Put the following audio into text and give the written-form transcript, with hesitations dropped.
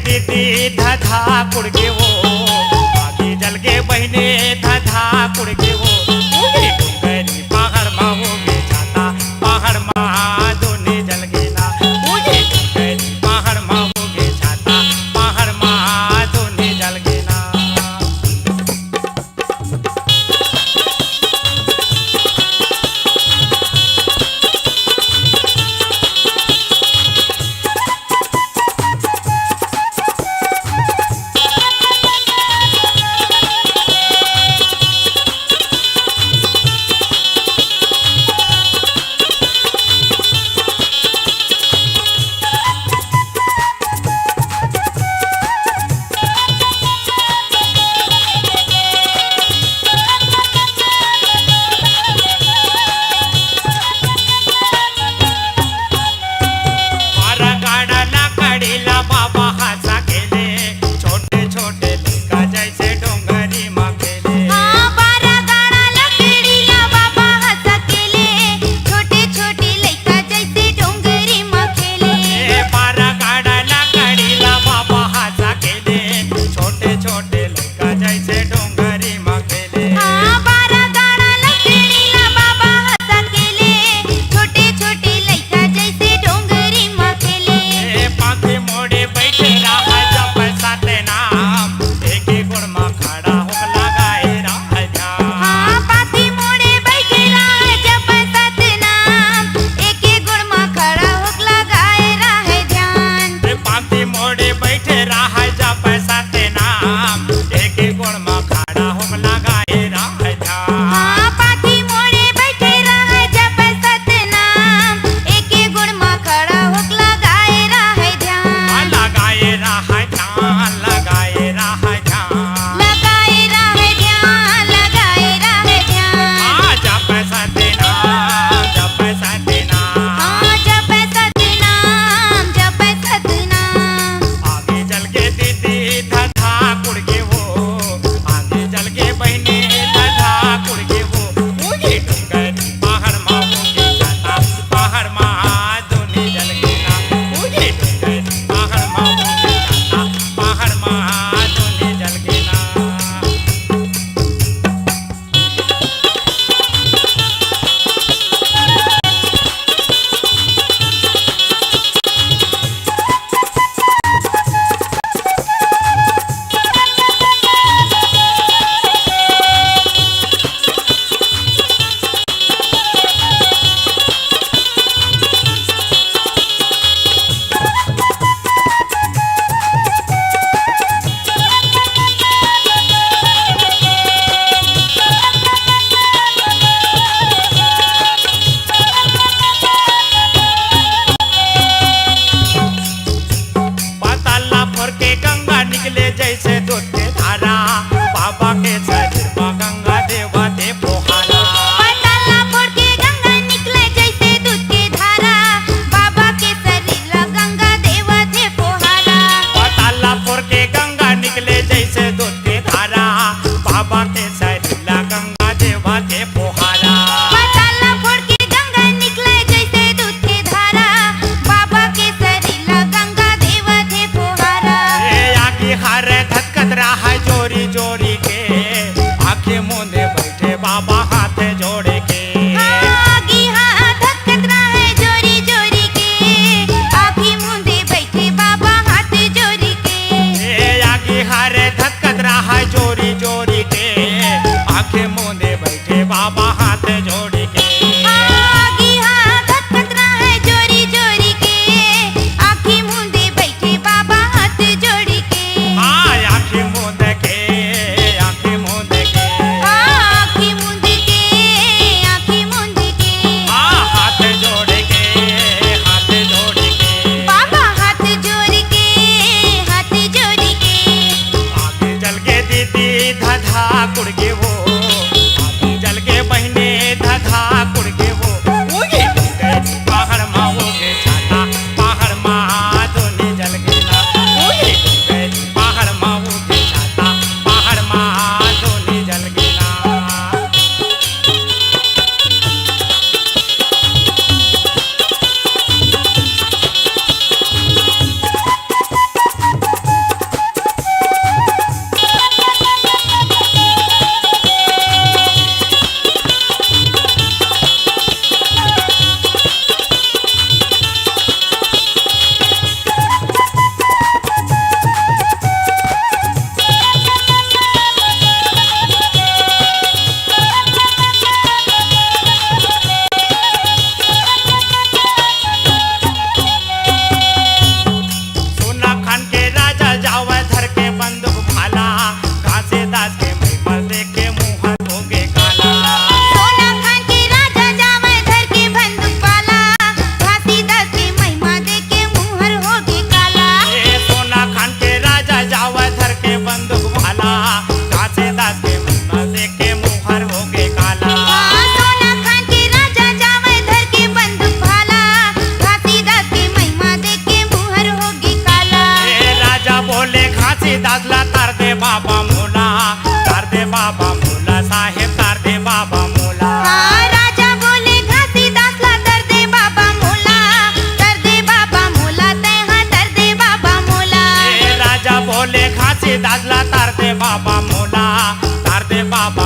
दीदी धधा कुड़के वो आगे जल के बहने धधा कुड़के वो उगे डोंगरी पहाड़ मा होगे जाता पहाड़ मा दोने जल के ना उगे डोंगरी पहाड़ मा होगे जाता पहाड़ मा दोने जल के ना। जैसे दूध के धारा बाबा के शरीर में गंगा देवा दे पोहारा। पताला फोड़ के गंगा निकले जैसे दूध के धारा बाबा के शरीर गंगा देवा दे पोहारा। पताला फोड़ के गंगा निकले जैसे दूध के धारा बाबा के शरीर गंगा देवा दे पोहारा। पताला फोड़ के गंगा निकले जैसे दूध के धारा बाबा के शरीर गंगा देवा दे पोहारा। आगे हर धक्कत रहा है जोरी जोरी के आंखें मूंदे बैठे बाबा हाथ जोड़े के। आगे हाथ धक्कत रहा है जोरी जोरी के आंखें मूंदे बैठे बाबा हाथ जोड़ी के। आगे हर धक्कत रहा है जोरी जोरी के आंखें मूंदे बैठे बाबा हाथ जोड़े के। आगे हाथ धक्कत रहा है जोरी जोरी के आंखें मूंदे बैठे बाबा हाथ जोड़ी के। आंखें मूंद के आंखें मूंद के आंखें मूंद के आंखें मूंद के हाथ जोड़ के हाथ जोड़ के बाबा हाथ जोड़ के हाथ जोड़ के। आगे जल के दीदी धधा कुड़ के वो आगे जल के बहने धधा कुड़ के वो उगे डूंगर पहाड़ माँ होगे छाता पहाड़ माँ दोने जल के ना उगे डूंगर पहाड़ माँ होगे छाता पहाड़ माँ दोने जल के ना। बोले घासी दासला तार दे बाबा मोला, तार दे बाबा मोला साहेब तार दे बाबा मोला. राजा बोले घासीदासला तर दे बाबा मोला, तर दे बाबा मोला तेहा तर दे बाबा मोला. राजा बोले घासी दासला तार दे बाबा मोला, तार दे बाबा